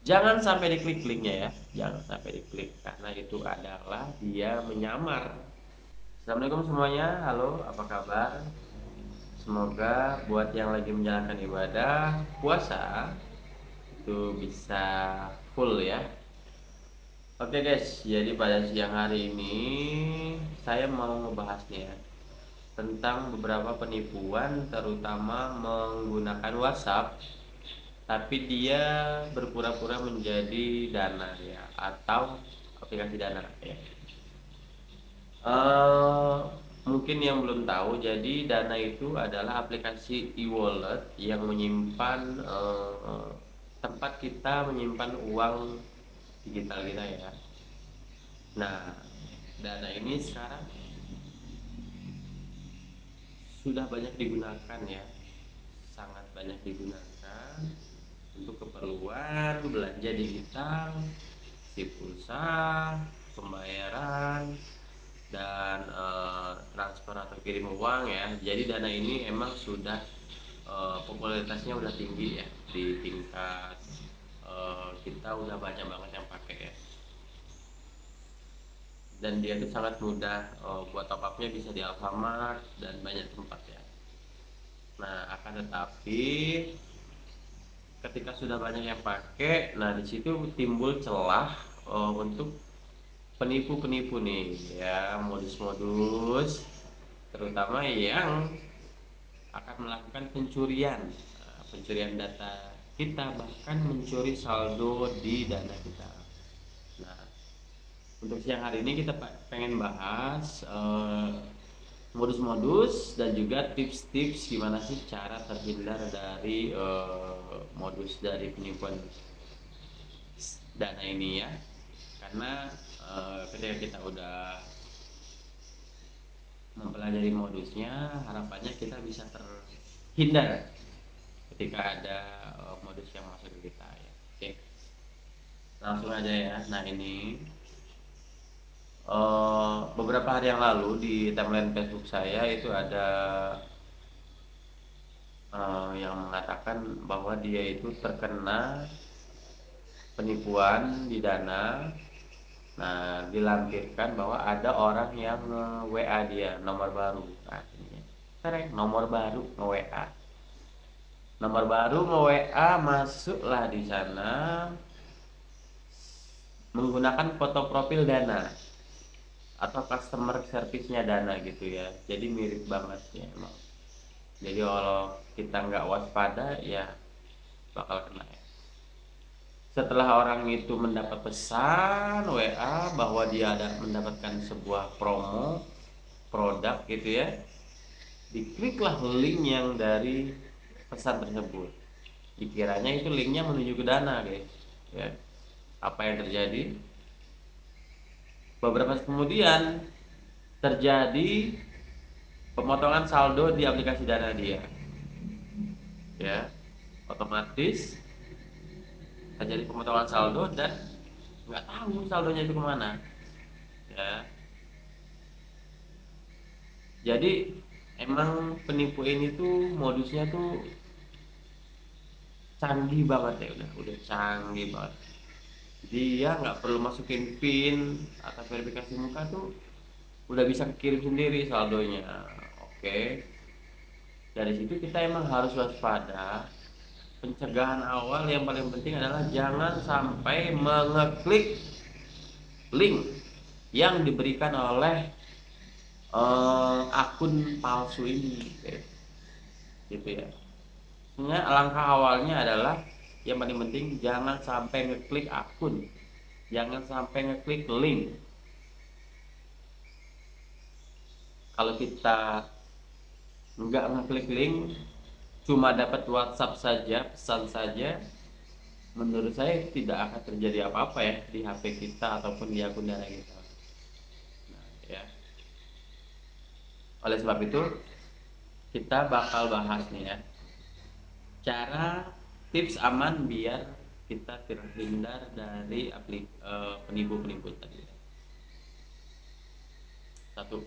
Jangan sampai diklik linknya ya, jangan sampai diklik karena itu adalah dia menyamar. Assalamualaikum semuanya, halo, apa kabar? Semoga buat yang lagi menjalankan ibadah puasa itu bisa full ya. Oke guys, jadi pada siang hari ini saya mau ngebahasnya ya, tentang beberapa penipuan terutama menggunakan WhatsApp tapi dia berpura-pura menjadi Dana ya, atau aplikasi Dana ya. Eh, Mungkin yang belum tahu, jadi Dana itu adalah aplikasi e-wallet yang menyimpan tempat kita menyimpan uang digital kita ya. Nah, Dana ini sekarang sudah banyak digunakan ya, sangat banyak digunakan untuk keperluan belanja digital, si pulsa, pembayaran, dan transfer atau kirim uang ya. Jadi Dana ini emang sudah popularitasnya udah tinggi ya, di tingkat kita udah banyak banget yang pakai ya. Dan dia tuh sangat mudah, buat top upnya bisa di Alfamart dan banyak tempat ya. Nah, akan tetapi ketika sudah banyak yang pakai, nah di situ timbul celah untuk penipu-penipu nih ya, modus-modus terutama yang akan melakukan pencurian, pencurian data kita, bahkan mencuri saldo di Dana kita. Nah, untuk siang hari ini kita pengen bahas modus-modus dan juga tips-tips gimana sih cara terhindar dari modus dari penipuan Dana ini ya. Karena ketika kita udah mempelajari modusnya, harapannya kita bisa terhindar ketika ada modus yang masuk ke kita ya. Oke, langsung aja ya. Nah, ini beberapa hari yang lalu di timeline Facebook saya itu ada yang mengatakan bahwa dia itu terkena penipuan di Dana. Nah, dilampirkan bahwa ada orang yang WA dia nomor baru. Nah, ini nomor baru nge-WA. Nomor baru nge-WA, masuklah di sana menggunakan foto profil Dana atau customer service-nya Dana gitu ya. Jadi mirip banget ya emang. Jadi kalau kita nggak waspada ya bakal kena ya. Setelah orang itu mendapat pesan WA bahwa dia ada mendapatkan sebuah promo produk gitu ya, dikliklah link yang dari pesan tersebut. Dikiranya itu linknya menuju ke Dana guys ya. Apa yang terjadi? Beberapa saat kemudian terjadi pemotongan saldo di aplikasi Dana dia ya, otomatis terjadi pemotongan saldo dan nggak tahu saldonya itu kemana ya. Jadi emang penipu ini tuh modusnya tuh canggih banget ya, udah canggih banget. Dia nggak perlu masukin PIN atau verifikasi muka tuh udah bisa kirim sendiri saldonya. Oke, dari situ kita emang harus waspada. Pencegahan awal yang paling penting adalah jangan sampai mengeklik link yang diberikan oleh akun palsu ini gitu ya. Sebenarnya langkah awalnya adalah yang paling penting jangan sampai ngeklik akun, jangan sampai ngeklik link. Kalau kita nggak ngeklik link, cuma dapat WhatsApp saja, pesan saja, menurut saya tidak akan terjadi apa-apa ya di HP kita ataupun di akun Dana kita. Nah, ya. Oleh sebab itu kita bakal bahas nih ya, cara tips aman biar kita terhindar dari penipu-penipu tadi. Satu,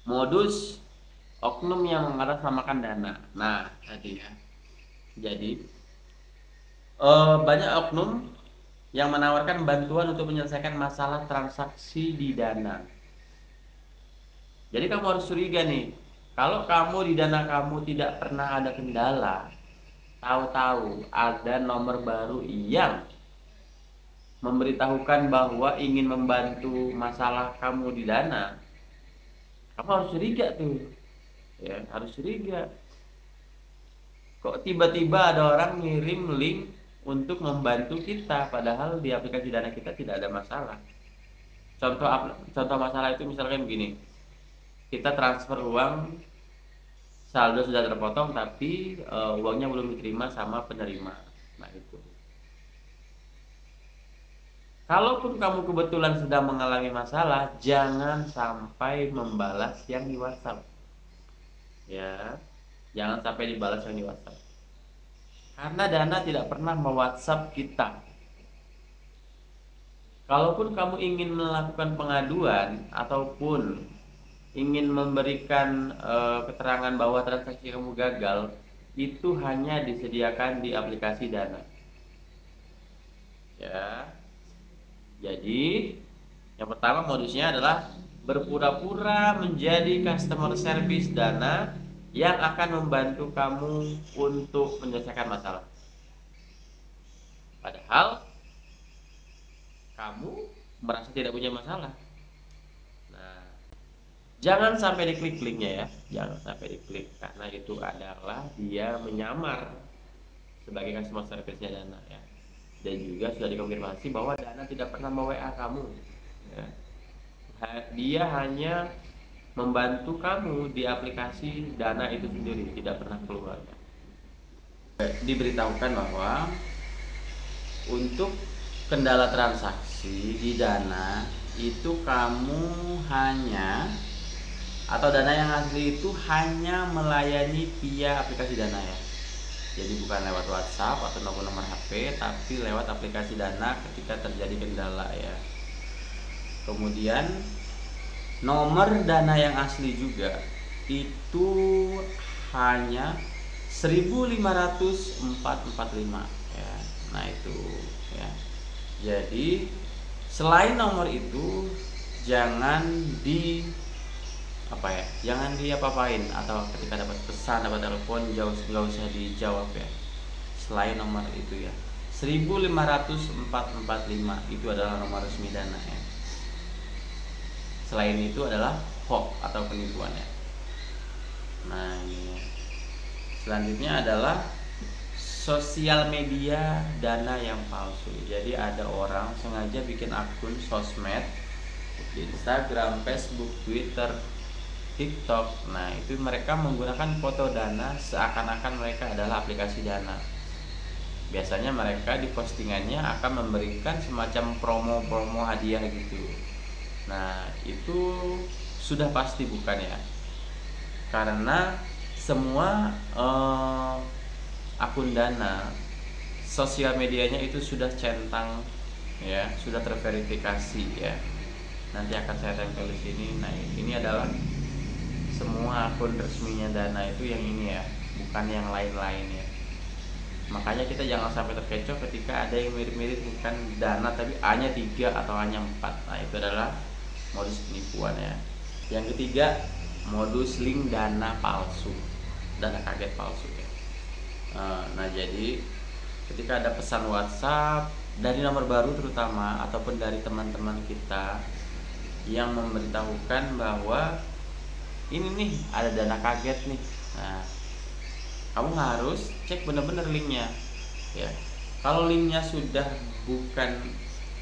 modus oknum yang mengatasnamakan Dana. Nah, tadi ya. Jadi Banyak oknum yang menawarkan bantuan untuk menyelesaikan masalah transaksi di Dana. Jadi kamu harus curiga nih, kalau kamu di Dana kamu tidak pernah ada kendala, tahu-tahu ada nomor baru yang memberitahukan bahwa ingin membantu masalah kamu di Dana, kamu harus curiga tuh, ya harus curiga. Kok tiba-tiba ada orang ngirim link untuk membantu kita, padahal di aplikasi Dana kita tidak ada masalah. Contoh masalah itu misalkan begini, kita transfer uang, saldo sudah terpotong tapi uangnya belum diterima sama penerima. Nah itu. Kalaupun kamu kebetulan sedang mengalami masalah, jangan sampai membalas yang di WhatsApp. Ya, jangan sampai dibalas yang di WhatsApp. Karena Dana tidak pernah me-WhatsApp kita. Kalaupun kamu ingin melakukan pengaduan ataupun ingin memberikan keterangan bahwa transaksi kamu gagal, itu hanya disediakan di aplikasi Dana. Ya. Jadi, yang pertama modusnya adalah berpura-pura menjadi customer service Dana yang akan membantu kamu untuk menyelesaikan masalah. Padahal kamu merasa tidak punya masalah. Nah, jangan sampai diklik linknya ya, jangan sampai diklik karena itu adalah dia menyamar sebagai customer service-nya Dana ya. Dan juga sudah dikonfirmasi bahwa Dana tidak pernah WA kamu ya. Dia hanya membantu kamu di aplikasi Dana itu sendiri, tidak pernah keluar ya. Diberitahukan bahwa untuk kendala transaksi di Dana itu kamu hanya, atau Dana yang asli itu hanya melayani via aplikasi Dana ya. Jadi bukan lewat WhatsApp atau nomor HP, tapi lewat aplikasi Dana ketika terjadi kendala ya. Kemudian nomor Dana yang asli juga itu hanya 15445 ya. Nah itu ya. Jadi selain nomor itu jangan jangan diapa-apain, atau ketika dapat pesan, dapat telepon, nggak usah dijawab ya. Selain nomor itu ya, 15445 itu adalah nomor resmi Dana ya. Selain itu adalah hoax atau penipuan ya. Nah ini selanjutnya adalah sosial media Dana yang palsu. Jadi ada orang sengaja bikin akun sosmed di Instagram, Facebook, Twitter, TikTok. Nah itu mereka menggunakan foto Dana seakan-akan mereka adalah aplikasi Dana. Biasanya mereka di postingannya akan memberikan semacam promo-promo hadiah gitu. Nah itu sudah pasti bukan ya, karena semua akun Dana sosial medianya itu sudah centang ya, sudah terverifikasi ya. Nanti akan saya tempel di sini. Nah ini adalah semua akun resminya Dana itu yang ini ya, bukan yang lain-lain ya. Makanya kita jangan sampai terkecoh ketika ada yang mirip-mirip kan Dana tapi A-nya 3 atau A-nya 4. Nah itu adalah modus penipuan ya. Yang ketiga, modus link Dana palsu, Dana kaget palsu ya. Nah jadi ketika ada pesan WhatsApp dari nomor baru terutama ataupun dari teman-teman kita yang memberitahukan bahwa ini nih ada Dana kaget nih. Nah, kamu harus cek benar-benar linknya ya. Kalau linknya sudah bukan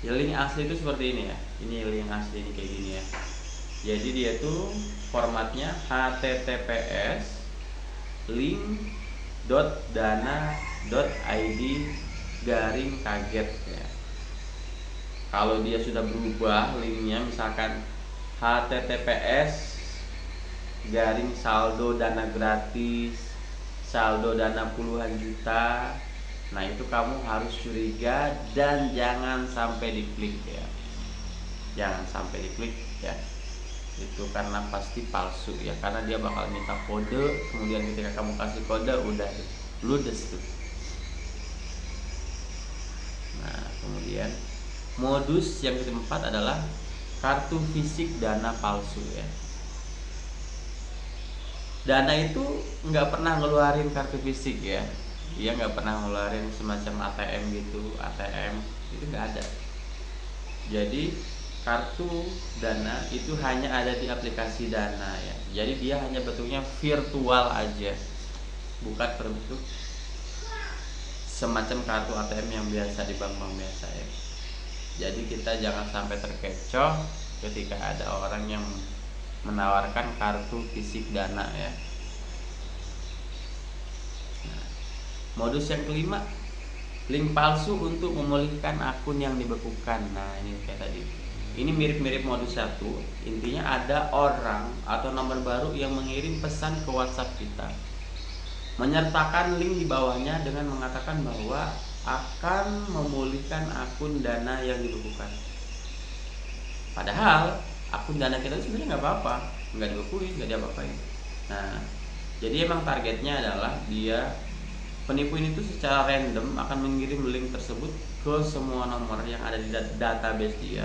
ya, link asli itu seperti ini ya. Ini link asli ini kayak gini ya. Jadi dia tuh formatnya https link.dana.id/kaget ya. Kalau dia sudah berubah linknya, misalkan https://saldo dana gratis, saldo Dana puluhan juta. Nah itu kamu harus curiga dan jangan sampai diklik ya. Jangan sampai diklik ya. Itu karena pasti palsu ya, karena dia bakal minta kode, kemudian ketika kamu kasih kode udah ludes tuh. Kemudian modus yang keempat adalah kartu fisik dana palsu ya. Dana itu nggak pernah ngeluarin kartu fisik ya, dia nggak pernah ngeluarin semacam ATM gitu, ATM itu nggak ada. Jadi kartu Dana itu hanya ada di aplikasi Dana ya. Jadi dia hanya bentuknya virtual aja, bukan berbentuk semacam kartu ATM yang biasa di bank-bank biasa ya. Jadi kita jangan sampai terkecoh ketika ada orang yang menawarkan kartu fisik Dana ya. Nah, modus yang kelima, link palsu untuk memulihkan akun yang dibekukan. Nah ini kayak tadi, ini mirip-mirip modus satu. Intinya ada orang atau nomor baru yang mengirim pesan ke WhatsApp kita, menyertakan link di bawahnya dengan mengatakan bahwa akan memulihkan akun Dana yang dibekukan. Padahal akun Dana kita sebenarnya nggak apa-apa, nggak dibekuin, nggak diapa-apain. Nah, jadi emang targetnya adalah penipu ini tuh secara random akan mengirim link tersebut ke semua nomor yang ada di database dia,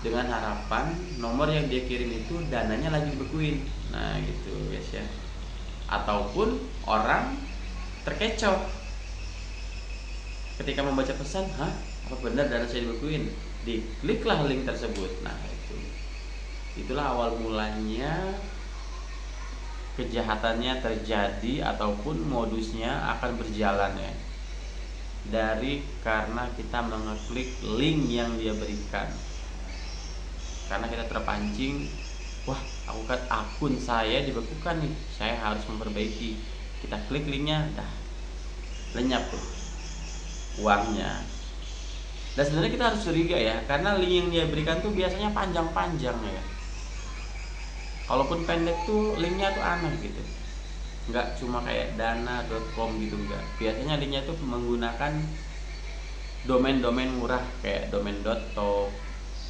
dengan harapan nomor yang dia kirim itu dananya lagi dibekuin. Nah gitu guys ya. Ataupun orang terkecoh ketika membaca pesan, hah apa benar dana saya dibekuin? Dikliklah link tersebut. Nah itulah awal mulanya kejahatannya terjadi ataupun modusnya akan berjalan ya. Karena kita mengeklik link yang dia berikan, karena kita terpancing, wah akun saya dibekukan nih, saya harus memperbaiki. Kita klik linknya, dah lenyap tuh uangnya. Dan sebenarnya kita harus curiga ya, karena link yang dia berikan tuh biasanya panjang-panjang ya. Kalaupun pendek tuh linknya tuh aneh gitu, nggak cuma kayak dana.com gitu, enggak. Biasanya linknya tuh menggunakan domain-domain murah kayak domain.top,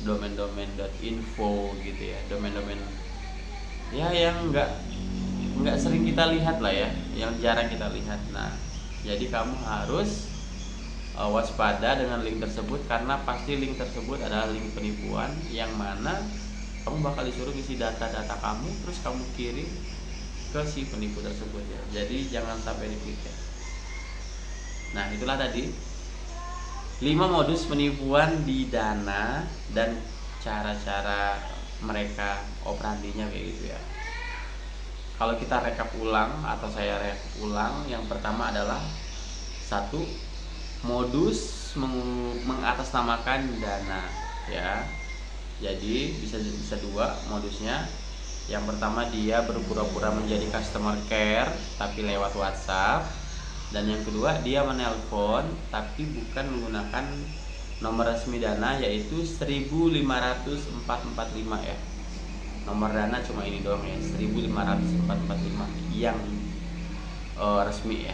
domain-domain.info gitu ya, domain-domain ya yang nggak sering kita lihat lah ya, yang jarang kita lihat. Nah jadi kamu harus waspada dengan link tersebut, karena pasti link tersebut adalah link penipuan yang mana kamu bakal disuruh isi data-data kamu, terus kamu kirim ke si penipu tersebut ya. Jadi jangan sampai diklik ya. Nah itulah tadi 5 modus penipuan di Dana dan cara-cara mereka operandinya kayak gitu ya. Kalau kita rekap ulang atau saya rekap ulang, yang pertama adalah 1, modus mengatasnamakan Dana ya. Jadi bisa 2 modusnya. Yang pertama dia berpura-pura menjadi customer care tapi lewat WhatsApp, dan yang kedua dia menelpon tapi bukan menggunakan nomor resmi Dana, yaitu 15445 ya. Nomor Dana cuma ini doang ya, 15445 yang resmi ya.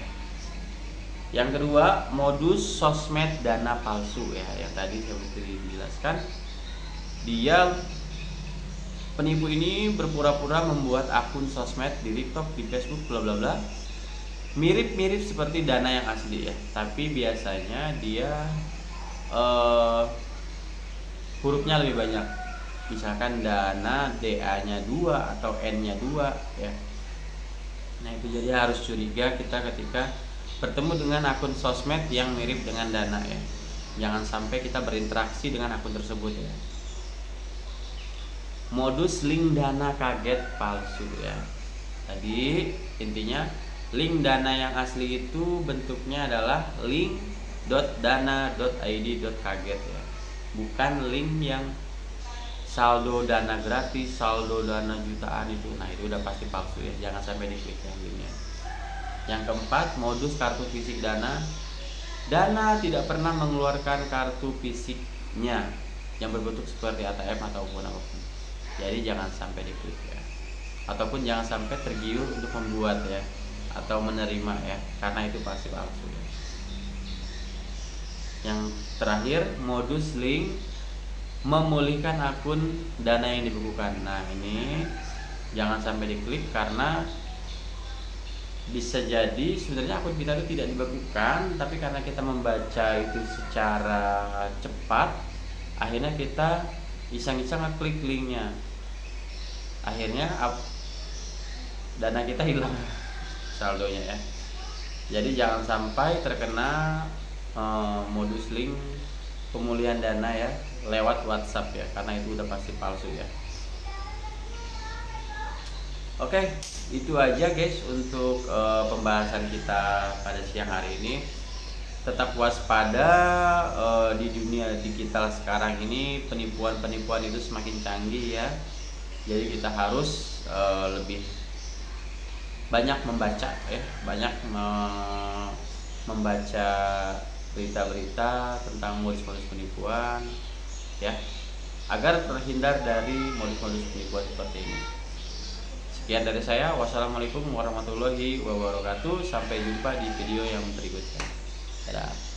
Yang kedua, modus sosmed Dana palsu ya, yang tadi saya dijelaskan. Dia penipu ini berpura-pura membuat akun sosmed di TikTok, di Facebook, bla bla bla, mirip-mirip seperti Dana yang asli ya, tapi biasanya dia hurufnya lebih banyak. Misalkan Dana DA-nya 2 atau N-nya 2 ya. Nah itu jadi harus curiga kita ketika bertemu dengan akun sosmed yang mirip dengan Dana ya. Jangan sampai kita berinteraksi dengan akun tersebut ya. Modus link Dana kaget palsu ya. Tadi intinya link Dana yang asli itu bentuknya adalah link.dana.id.kaget ya. Bukan link yang saldo Dana gratis, saldo Dana jutaan itu. Nah itu udah pasti palsu ya, jangan sampai diklik yang linknya. Yang keempat, modus kartu fisik Dana. Dana tidak pernah mengeluarkan kartu fisiknya yang berbentuk seperti ATM ataupun apapun. Jadi jangan sampai diklik ya. Ataupun jangan sampai tergiur untuk membuat ya, atau menerima ya, karena itu pasti palsu ya. Yang terakhir, modus link memulihkan akun Dana yang dibekukan. Nah ini jangan sampai diklik, karena bisa jadi sebenarnya akun kita itu tidak dibekukan, tapi karena kita membaca itu secara cepat, akhirnya kita iseng-iseng ngeklik linknya, akhirnya dana kita hilang saldonya ya. Jadi jangan sampai terkena modus link pemulihan dana ya lewat WhatsApp ya, karena itu udah pasti palsu ya. Oke, itu aja guys untuk pembahasan kita pada siang hari ini. Tetap waspada, di dunia digital sekarang ini penipuan-penipuan itu semakin canggih ya. Jadi kita harus lebih banyak membaca ya, banyak membaca berita-berita tentang modus-modus penipuan ya, agar terhindar dari modus-modus penipuan seperti ini. Sekian dari saya. Wassalamualaikum warahmatullahi wabarakatuh. Sampai jumpa di video yang berikutnya. Dadah.